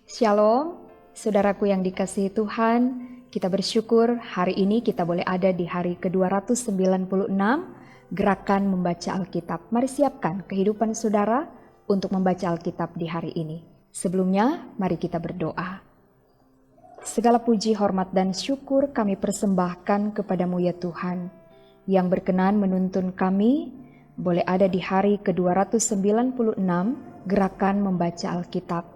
Shalom, saudaraku yang dikasihi Tuhan, kita bersyukur hari ini kita boleh ada di hari ke-296 Gerakan Membaca Alkitab. Mari siapkan kehidupan saudara untuk membaca Alkitab di hari ini. Sebelumnya, mari kita berdoa. Segala puji, hormat, dan syukur kami persembahkan kepadamu ya Tuhan, yang berkenan menuntun kami boleh ada di hari ke-296 Gerakan Membaca Alkitab.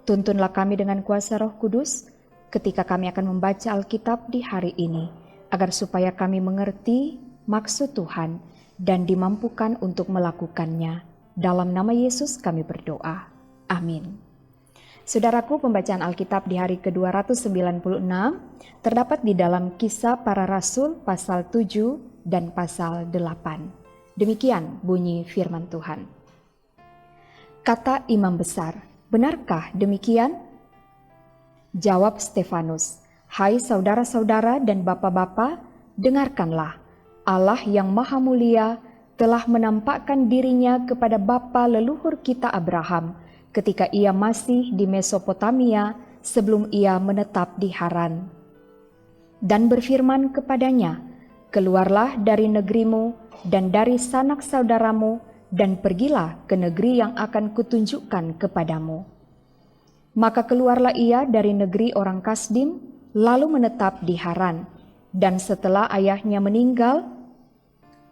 Tuntunlah kami dengan kuasa Roh Kudus ketika kami akan membaca Alkitab di hari ini, agar supaya kami mengerti maksud Tuhan dan dimampukan untuk melakukannya. Dalam nama Yesus kami berdoa. Amin. Saudaraku, pembacaan Alkitab di hari ke-296 terdapat di dalam Kisah Para Rasul pasal 7 dan pasal 8. Demikian bunyi firman Tuhan. Kata imam besar, "Benarkah demikian?" Jawab Stefanus, "Hai saudara-saudara dan bapak-bapak, dengarkanlah. Allah yang Maha Mulia telah menampakkan dirinya kepada bapa leluhur kita Abraham ketika ia masih di Mesopotamia sebelum ia menetap di Haran. Dan berfirman kepadanya, 'Keluarlah dari negerimu dan dari sanak saudaramu, dan pergilah ke negeri yang akan kutunjukkan kepadamu.' Maka keluarlah ia dari negeri orang Kasdim, lalu menetap di Haran. Dan setelah ayahnya meninggal,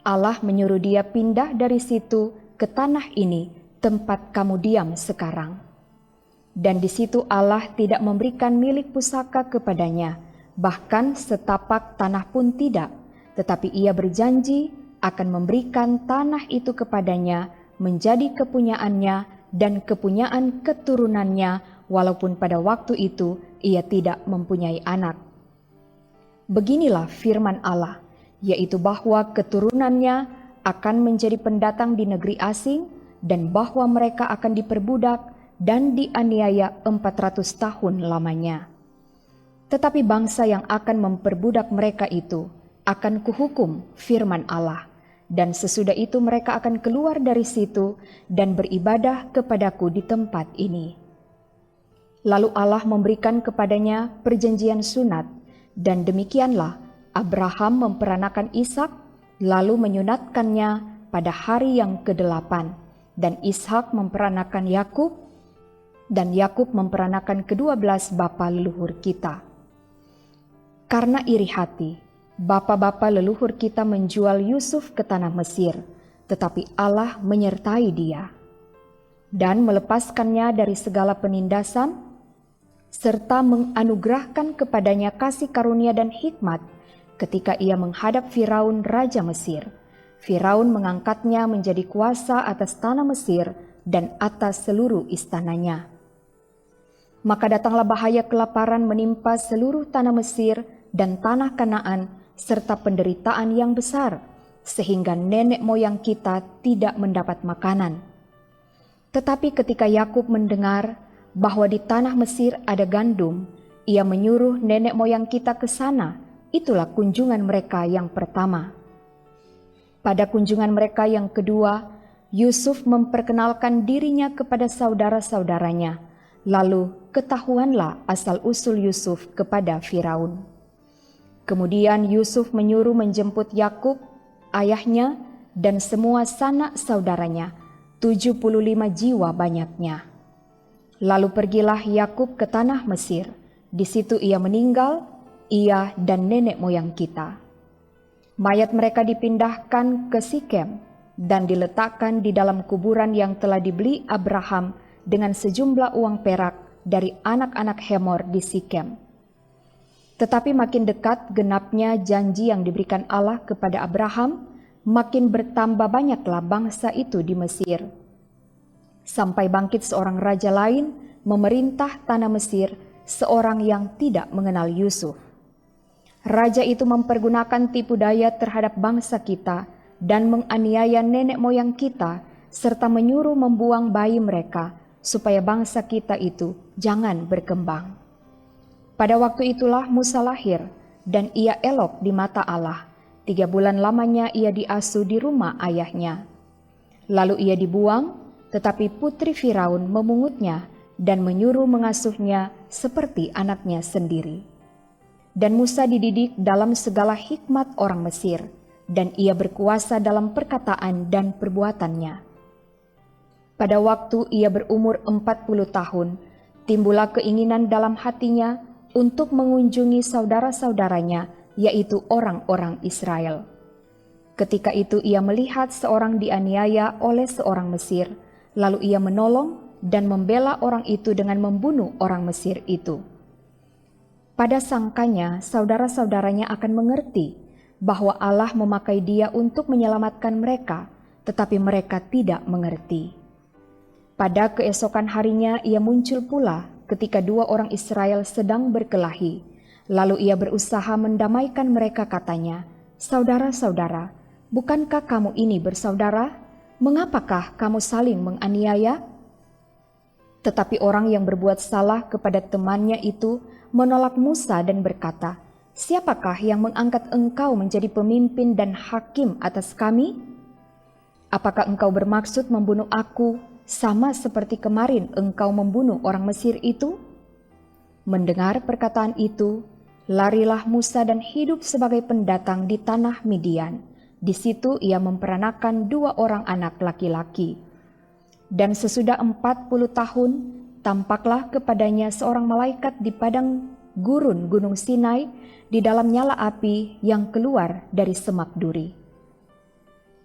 Allah menyuruh dia pindah dari situ ke tanah ini, tempat kamu diam sekarang. Dan di situ Allah tidak memberikan milik pusaka kepadanya, bahkan setapak tanah pun tidak, tetapi ia berjanji akan memberikan tanah itu kepadanya menjadi kepunyaannya dan kepunyaan keturunannya, walaupun pada waktu itu ia tidak mempunyai anak. Beginilah firman Allah, yaitu bahwa keturunannya akan menjadi pendatang di negeri asing dan bahwa mereka akan diperbudak dan dianiaya 400 tahun lamanya. Tetapi bangsa yang akan memperbudak mereka itu akan kuhukum, firman Allah. Dan sesudah itu mereka akan keluar dari situ dan beribadah kepadaku di tempat ini.' Lalu Allah memberikan kepadanya perjanjian sunat, dan demikianlah Abraham memperanakan Ishak, lalu menyunatkannya pada hari yang ke-8, dan Ishak memperanakan Yakub, dan Yakub memperanakan ke-12 bapa leluhur kita. Karena iri hati, bapa-bapa leluhur kita menjual Yusuf ke tanah Mesir, tetapi Allah menyertai dia dan melepaskannya dari segala penindasan, serta menganugerahkan kepadanya kasih karunia dan hikmat ketika ia menghadap Firaun Raja Mesir. Firaun mengangkatnya menjadi kuasa atas tanah Mesir dan atas seluruh istananya. Maka datanglah bahaya kelaparan menimpa seluruh tanah Mesir dan tanah Kanaan, serta penderitaan yang besar, sehingga nenek moyang kita tidak mendapat makanan. Tetapi ketika Yakub mendengar bahwa di tanah Mesir ada gandum, ia menyuruh nenek moyang kita ke sana. Itulah kunjungan mereka yang pertama. Pada kunjungan mereka yang kedua, Yusuf memperkenalkan dirinya kepada saudara-saudaranya. Lalu ketahuanlah asal-usul Yusuf kepada Firaun. Kemudian Yusuf menyuruh menjemput Yakub, ayahnya, dan semua sanak saudaranya, 75 jiwa banyaknya. Lalu pergilah Yakub ke tanah Mesir. Di situ ia meninggal, ia dan nenek moyang kita. Mayat mereka dipindahkan ke Sikem dan diletakkan di dalam kuburan yang telah dibeli Abraham dengan sejumlah uang perak dari anak-anak Hemor di Sikem. Tetapi makin dekat genapnya janji yang diberikan Allah kepada Abraham, makin bertambah banyaklah bangsa itu di Mesir. Sampai bangkit seorang raja lain memerintah tanah Mesir, seorang yang tidak mengenal Yusuf. Raja itu mempergunakan tipu daya terhadap bangsa kita dan menganiaya nenek moyang kita, serta menyuruh membuang bayi mereka, supaya bangsa kita itu jangan berkembang. Pada waktu itulah Musa lahir, dan ia elok di mata Allah. 3 bulan lamanya ia diasuh di rumah ayahnya. Lalu ia dibuang, tetapi putri Firaun memungutnya dan menyuruh mengasuhnya seperti anaknya sendiri. Dan Musa dididik dalam segala hikmat orang Mesir, dan ia berkuasa dalam perkataan dan perbuatannya. Pada waktu ia berumur 40 tahun, timbullah keinginan dalam hatinya untuk mengunjungi saudara-saudaranya, yaitu orang-orang Israel. Ketika itu ia melihat seorang dianiaya oleh seorang Mesir, lalu ia menolong dan membela orang itu dengan membunuh orang Mesir itu. Pada sangkanya saudara-saudaranya akan mengerti bahwa Allah memakai dia untuk menyelamatkan mereka, tetapi mereka tidak mengerti. Pada keesokan harinya ia muncul pula ketika 2 orang Israel sedang berkelahi. Lalu ia berusaha mendamaikan mereka, katanya, "Saudara-saudara, bukankah kamu ini bersaudara? Mengapakah kamu saling menganiaya?" Tetapi orang yang berbuat salah kepada temannya itu menolak Musa dan berkata, "Siapakah yang mengangkat engkau menjadi pemimpin dan hakim atas kami? Apakah engkau bermaksud membunuh aku sama seperti kemarin engkau membunuh orang Mesir itu?" Mendengar perkataan itu, larilah Musa dan hidup sebagai pendatang di tanah Midian. Di situ ia memperanakan 2 orang anak laki-laki. Dan sesudah 40 tahun, tampaklah kepadanya seorang malaikat di padang gurun Gunung Sinai di dalam nyala api yang keluar dari semak duri.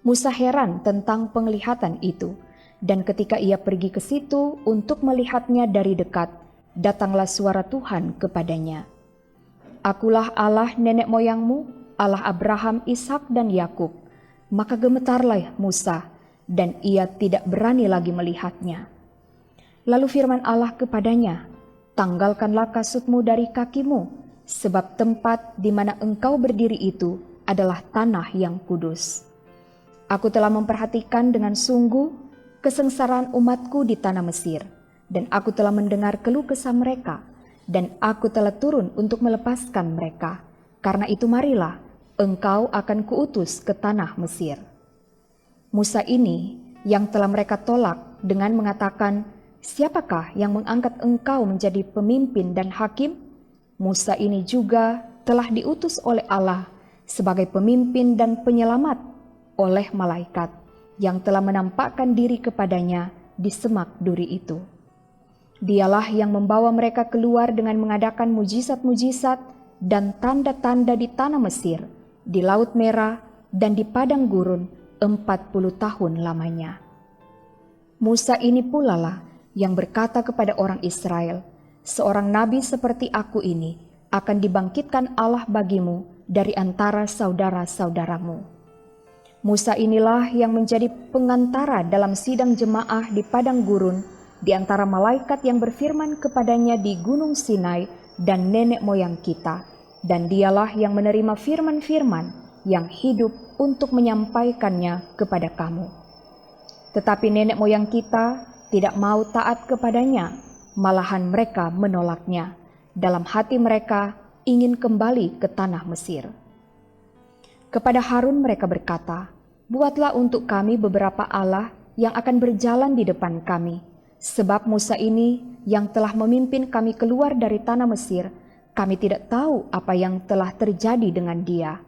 Musa heran tentang penglihatan itu, dan ketika ia pergi ke situ untuk melihatnya dari dekat, datanglah suara Tuhan kepadanya. "Akulah Allah nenek moyangmu, Allah Abraham, Ishak dan Yakub." Maka gemetarlah Musa, dan ia tidak berani lagi melihatnya. Lalu firman Allah kepadanya, "Tanggalkanlah kasutmu dari kakimu, sebab tempat di mana engkau berdiri itu adalah tanah yang kudus. Aku telah memperhatikan dengan sungguh kesengsaraan umatku di tanah Mesir, dan aku telah mendengar keluh kesah mereka, dan aku telah turun untuk melepaskan mereka. Karena itu marilah, engkau akan kuutus ke tanah Mesir." Musa ini yang telah mereka tolak dengan mengatakan, "Siapakah yang mengangkat engkau menjadi pemimpin dan hakim?" Musa ini juga telah diutus oleh Allah sebagai pemimpin dan penyelamat oleh malaikat yang telah menampakkan diri kepadanya di semak duri itu. Dialah yang membawa mereka keluar dengan mengadakan mujizat-mujizat dan tanda-tanda di tanah Mesir, di Laut Merah, dan di padang gurun 40 tahun lamanya. Musa ini pula lah yang berkata kepada orang Israel, "Seorang nabi seperti aku ini akan dibangkitkan Allah bagimu dari antara saudara-saudaramu." Musa inilah yang menjadi pengantara dalam sidang jemaah di padang gurun di antara malaikat yang berfirman kepadanya di Gunung Sinai dan nenek moyang kita, dan dialah yang menerima firman-firman yang hidup untuk menyampaikannya kepada kamu. Tetapi nenek moyang kita tidak mau taat kepadanya, malahan mereka menolaknya. Dalam hati mereka ingin kembali ke tanah Mesir. Kepada Harun mereka berkata, "Buatlah untuk kami beberapa Allah yang akan berjalan di depan kami, sebab Musa ini yang telah memimpin kami keluar dari tanah Mesir, kami tidak tahu apa yang telah terjadi dengan dia."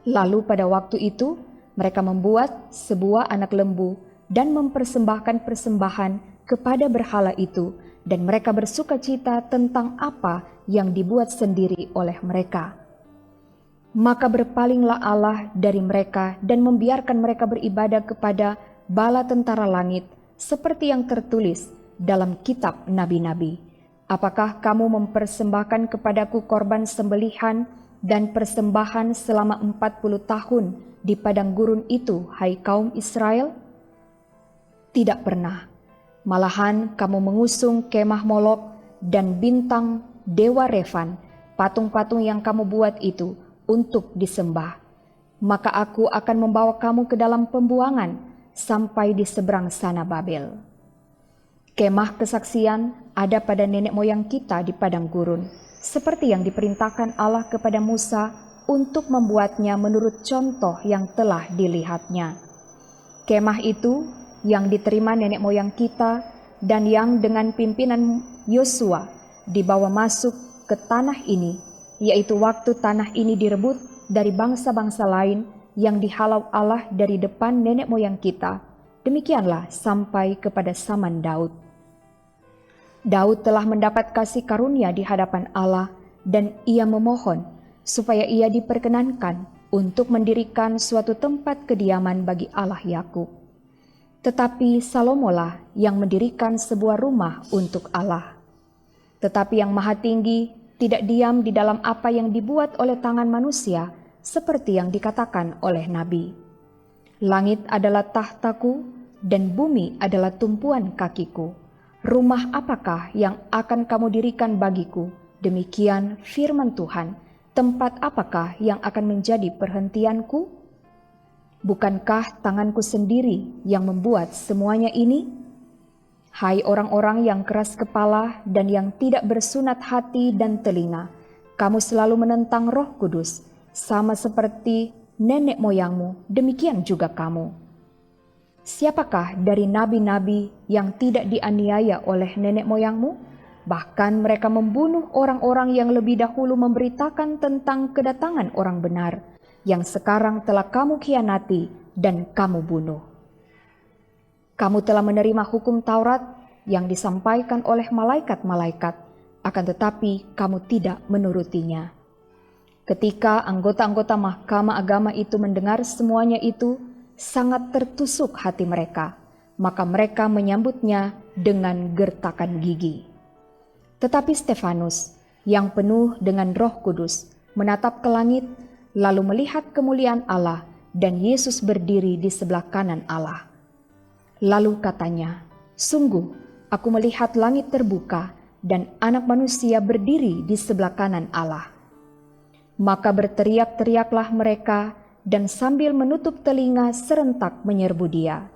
Lalu pada waktu itu mereka membuat sebuah anak lembu dan mempersembahkan persembahan kepada berhala itu, dan mereka bersukacita tentang apa yang dibuat sendiri oleh mereka. Maka berpalinglah Allah dari mereka dan membiarkan mereka beribadah kepada bala tentara langit, seperti yang tertulis dalam kitab nabi-nabi. "Apakah kamu mempersembahkan kepadaku korban sembelihan dan persembahan selama 40 tahun di padang gurun itu, hai kaum Israel? Tidak pernah. Malahan kamu mengusung kemah Molok dan bintang dewa Refan, patung-patung yang kamu buat itu untuk disembah. Maka aku akan membawa kamu ke dalam pembuangan sampai di seberang sana Babel." Kemah kesaksian ada pada nenek moyang kita di padang gurun, seperti yang diperintahkan Allah kepada Musa untuk membuatnya menurut contoh yang telah dilihatnya. Kemah itu yang diterima nenek moyang kita dan yang dengan pimpinan Yosua dibawa masuk ke tanah ini, yaitu waktu tanah ini direbut dari bangsa-bangsa lain yang dihalau Allah dari depan nenek moyang kita. Demikianlah sampai kepada zaman Daud. Daud telah mendapat kasih karunia di hadapan Allah dan ia memohon supaya ia diperkenankan untuk mendirikan suatu tempat kediaman bagi Allah Yakub. Tetapi Salomolah yang mendirikan sebuah rumah untuk Allah. Tetapi yang Maha Tinggi tidak diam di dalam apa yang dibuat oleh tangan manusia, seperti yang dikatakan oleh Nabi. Langit adalah tahtaku dan bumi adalah tumpuan kakiku. Rumah apakah yang akan kamu dirikan bagiku? Demikian firman Tuhan. Tempat apakah yang akan menjadi perhentianku? Bukankah tanganku sendiri yang membuat semuanya ini? Hai orang-orang yang keras kepala dan yang tidak bersunat hati dan telinga, kamu selalu menentang Roh Kudus, sama seperti nenek moyangmu, demikian juga kamu. Siapakah dari nabi-nabi yang tidak dianiaya oleh nenek moyangmu? Bahkan mereka membunuh orang-orang yang lebih dahulu memberitakan tentang kedatangan orang benar, yang sekarang telah kamu khianati dan kamu bunuh. Kamu telah menerima hukum Taurat yang disampaikan oleh malaikat-malaikat, akan tetapi kamu tidak menurutinya. Ketika anggota-anggota Mahkamah Agama itu mendengar semuanya itu, sangat tertusuk hati mereka, maka mereka menyambutnya dengan gertakan gigi. Tetapi Stefanus, yang penuh dengan Roh Kudus, menatap ke langit, lalu melihat kemuliaan Allah dan Yesus berdiri di sebelah kanan Allah. Lalu katanya, "Sungguh, aku melihat langit terbuka dan Anak Manusia berdiri di sebelah kanan Allah." Maka berteriak-teriaklah mereka dan sambil menutup telinga serentak menyerbu dia.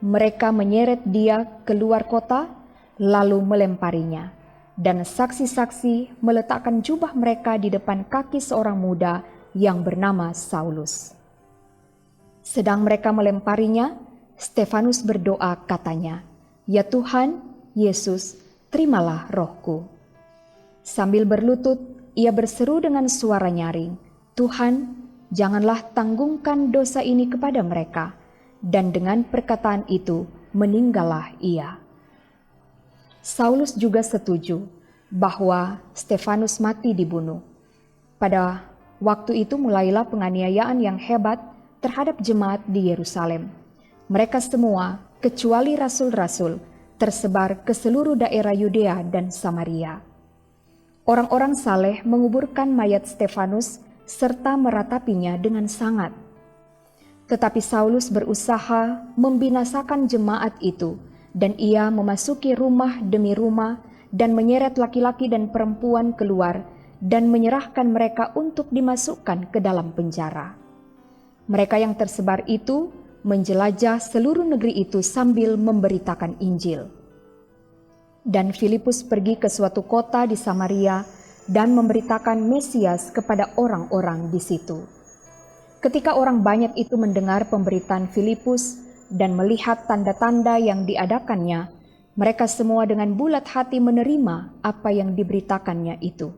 Mereka menyeret dia keluar kota, lalu melemparinya. Dan saksi-saksi meletakkan jubah mereka di depan kaki seorang muda yang bernama Saulus. Sedang mereka melemparinya, Stefanus berdoa katanya, "Ya Tuhan, Yesus, terimalah rohku." Sambil berlutut, ia berseru dengan suara nyaring, "Tuhan, janganlah tanggungkan dosa ini kepada mereka." Dan dengan perkataan itu meninggallah ia. Saulus juga setuju bahwa Stefanus mati dibunuh. Pada waktu itu mulailah penganiayaan yang hebat terhadap jemaat di Yerusalem. Mereka semua, kecuali rasul-rasul, tersebar ke seluruh daerah Yudea dan Samaria. Orang-orang saleh menguburkan mayat Stefanus serta meratapinya dengan sangat. Tetapi Saulus berusaha membinasakan jemaat itu, dan ia memasuki rumah demi rumah dan menyeret laki-laki dan perempuan keluar dan menyerahkan mereka untuk dimasukkan ke dalam penjara. Mereka yang tersebar itu menjelajah seluruh negeri itu sambil memberitakan Injil. Dan Filipus pergi ke suatu kota di Samaria dan memberitakan Mesias kepada orang-orang di situ. Ketika orang banyak itu mendengar pemberitaan Filipus dan melihat tanda-tanda yang diadakannya, mereka semua dengan bulat hati menerima apa yang diberitakannya itu.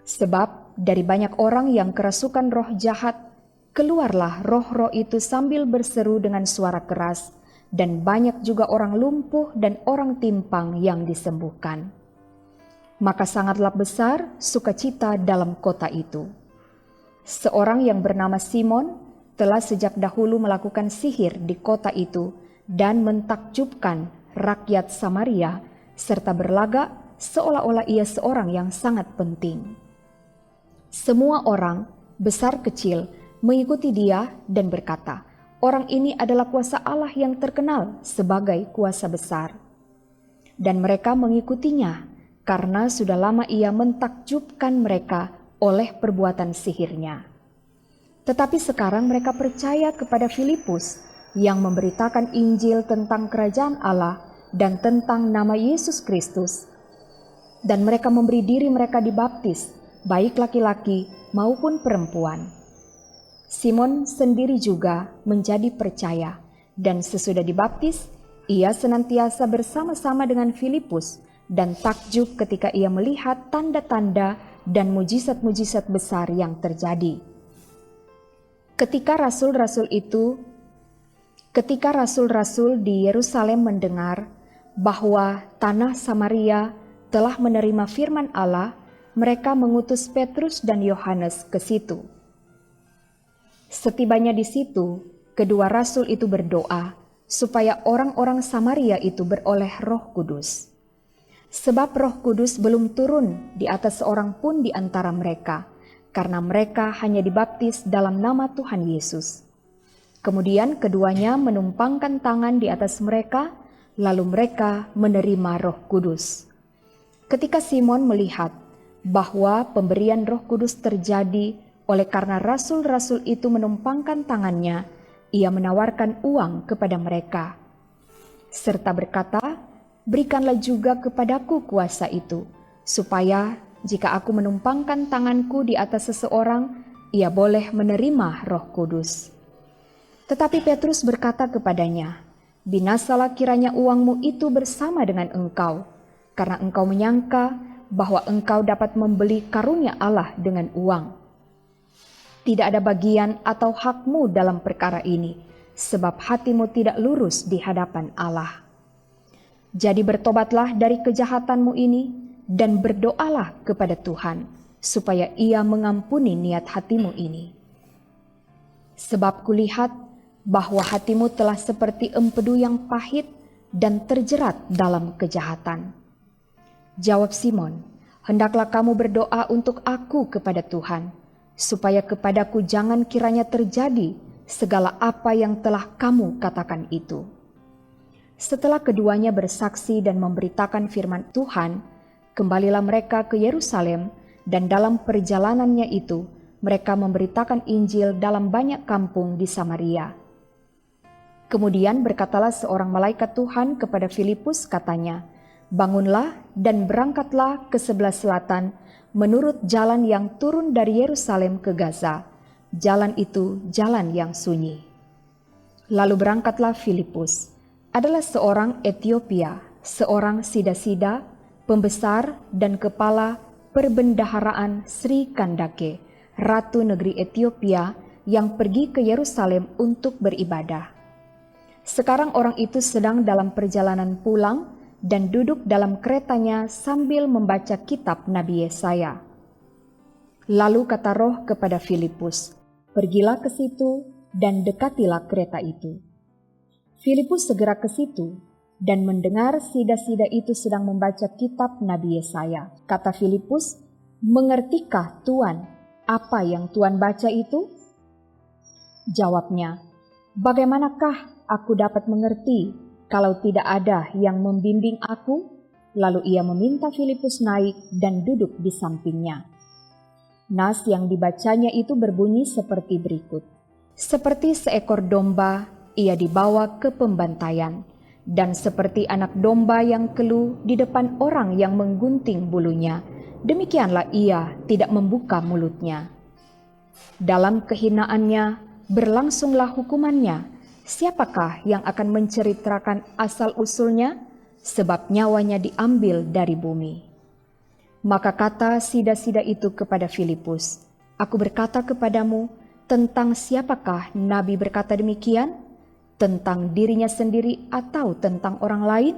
Sebab dari banyak orang yang kerasukan roh jahat, keluarlah roh-roh itu sambil berseru dengan suara keras, dan banyak juga orang lumpuh dan orang timpang yang disembuhkan. Maka sangatlah besar sukacita dalam kota itu. Seorang yang bernama Simon telah sejak dahulu melakukan sihir di kota itu dan mentakjubkan rakyat Samaria serta berlagak seolah-olah ia seorang yang sangat penting. Semua orang, besar kecil, mengikuti dia dan berkata, "Orang ini adalah kuasa Allah yang terkenal sebagai kuasa besar." Dan mereka mengikutinya karena sudah lama ia mentakjubkan mereka oleh perbuatan sihirnya. Tetapi sekarang mereka percaya kepada Filipus yang memberitakan Injil tentang kerajaan Allah dan tentang nama Yesus Kristus. dan mereka memberi diri mereka dibaptis, baik laki-laki maupun perempuan. Simon sendiri juga menjadi percaya, dan sesudah dibaptis, ia senantiasa bersama-sama dengan Filipus dan takjub ketika ia melihat tanda-tanda dan mujizat-mujizat besar yang terjadi. Ketika rasul-rasul di Yerusalem mendengar bahwa tanah Samaria telah menerima firman Allah, mereka mengutus Petrus dan Yohanes ke situ. Setibanya di situ, kedua rasul itu berdoa supaya orang-orang Samaria itu beroleh Roh Kudus. Sebab Roh Kudus belum turun di atas seorang pun di antara mereka, karena mereka hanya dibaptis dalam nama Tuhan Yesus. Kemudian keduanya menumpangkan tangan di atas mereka, lalu mereka menerima Roh Kudus. Ketika Simon melihat bahwa pemberian Roh Kudus terjadi oleh karena rasul-rasul itu menumpangkan tangannya, ia menawarkan uang kepada mereka, serta berkata, "Berikanlah juga kepadaku kuasa itu, supaya jika aku menumpangkan tanganku di atas seseorang, ia boleh menerima Roh Kudus." Tetapi Petrus berkata kepadanya, "Binasalah kiranya uangmu itu bersama dengan engkau, karena engkau menyangka bahwa engkau dapat membeli karunia Allah dengan uang. Tidak ada bagian atau hakmu dalam perkara ini, sebab hatimu tidak lurus di hadapan Allah. Jadi bertobatlah dari kejahatanmu ini dan berdoalah kepada Tuhan, supaya Ia mengampuni niat hatimu ini. Sebab kulihat bahwa hatimu telah seperti empedu yang pahit dan terjerat dalam kejahatan." Jawab Simon, "Hendaklah kamu berdoa untuk aku kepada Tuhan, supaya kepadaku jangan kiranya terjadi segala apa yang telah kamu katakan itu." Setelah keduanya bersaksi dan memberitakan firman Tuhan, kembalilah mereka ke Yerusalem, dan dalam perjalanannya itu mereka memberitakan Injil dalam banyak kampung di Samaria. Kemudian berkatalah seorang malaikat Tuhan kepada Filipus, katanya, "Bangunlah dan berangkatlah ke sebelah selatan menurut jalan yang turun dari Yerusalem ke Gaza. Jalan itu jalan yang sunyi." Lalu berangkatlah Filipus. Adalah seorang Etiopia, seorang sida-sida, pembesar dan kepala perbendaharaan Sri Kandake, Ratu Negeri Etiopia yang pergi ke Yerusalem untuk beribadah. Sekarang orang itu sedang dalam perjalanan pulang dan duduk dalam keretanya sambil membaca kitab Nabi Yesaya. Lalu kata Roh kepada Filipus, "Pergilah ke situ dan dekatilah kereta itu." Filipus segera ke situ dan mendengar sida-sida itu sedang membaca kitab Nabi Yesaya. Kata Filipus, "Mengertikah Tuan apa yang Tuan baca itu?" Jawabnya, "Bagaimanakah aku dapat mengerti kalau tidak ada yang membimbing aku?" Lalu ia meminta Filipus naik dan duduk di sampingnya. Nas yang dibacanya itu berbunyi seperti berikut. "Seperti seekor domba, ia dibawa ke pembantaian, dan seperti anak domba yang keluh di depan orang yang menggunting bulunya, demikianlah ia tidak membuka mulutnya. Dalam kehinaannya berlangsunglah hukumannya. Siapakah yang akan menceritakan asal-usulnya? Sebab nyawanya diambil dari bumi." Maka kata sida-sida itu kepada Filipus, "Aku berkata kepadamu, tentang siapakah Nabi berkata demikian? Tentang dirinya sendiri atau tentang orang lain?"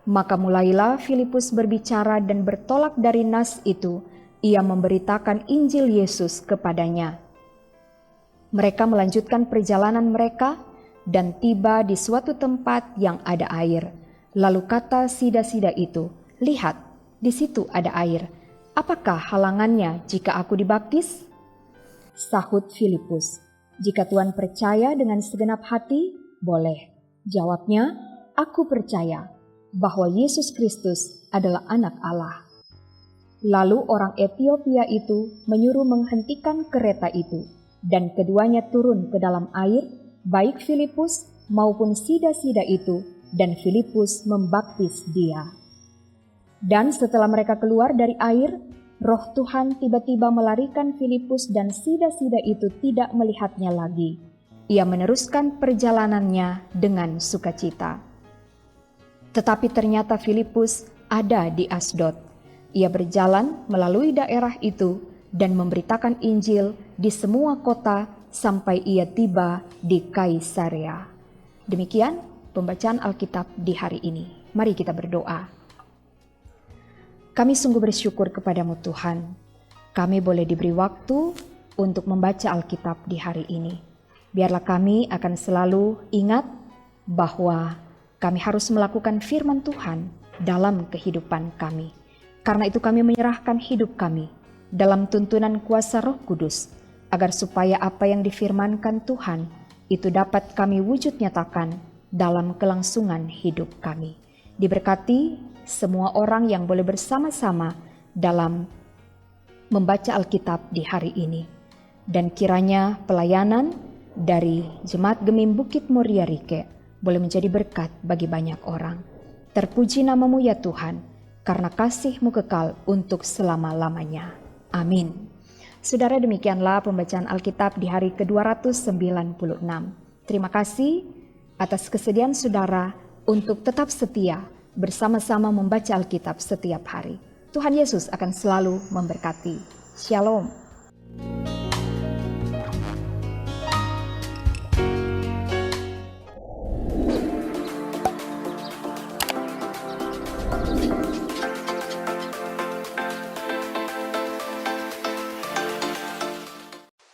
Maka mulailah Filipus berbicara dan bertolak dari nas itu, ia memberitakan Injil Yesus kepadanya. Mereka melanjutkan perjalanan mereka dan tiba di suatu tempat yang ada air. Lalu kata sida-sida itu, "Lihat, di situ ada air. Apakah halangannya jika aku dibaptis?" Sahut Filipus, "Jika Tuhan percaya dengan segenap hati, boleh." Jawabnya, "Aku percaya bahwa Yesus Kristus adalah Anak Allah." Lalu orang Etiopia itu menyuruh menghentikan kereta itu, dan keduanya turun ke dalam air, baik Filipus maupun sida-sida itu, dan Filipus membaptis dia. Dan setelah mereka keluar dari air, Roh Tuhan tiba-tiba melarikan Filipus dan sida-sida itu tidak melihatnya lagi. Ia meneruskan perjalanannya dengan sukacita. Tetapi ternyata Filipus ada di Asdod. Ia berjalan melalui daerah itu dan memberitakan Injil di semua kota sampai ia tiba di Kaisarea. Demikian pembacaan Alkitab di hari ini. Mari kita berdoa. Kami sungguh bersyukur kepadamu Tuhan. Kami boleh diberi waktu untuk membaca Alkitab di hari ini. Biarlah kami akan selalu ingat bahwa kami harus melakukan firman Tuhan dalam kehidupan kami. Karena itu kami menyerahkan hidup kami dalam tuntunan kuasa Roh Kudus, agar supaya apa yang difirmankan Tuhan itu dapat kami wujud nyatakan dalam kelangsungan hidup kami. Diberkati semua orang yang boleh bersama-sama dalam membaca Alkitab di hari ini. Dan kiranya pelayanan dari Jemaat Gemim Bukit Muria Rike boleh menjadi berkat bagi banyak orang. Terpuji namamu ya Tuhan, karena kasih-Mu kekal untuk selama-lamanya. Amin. Saudara, demikianlah pembacaan Alkitab di hari ke-296. Terima kasih atas kesediaan saudara untuk tetap setia bersama-sama membaca Alkitab setiap hari. Tuhan Yesus akan selalu memberkati. Shalom.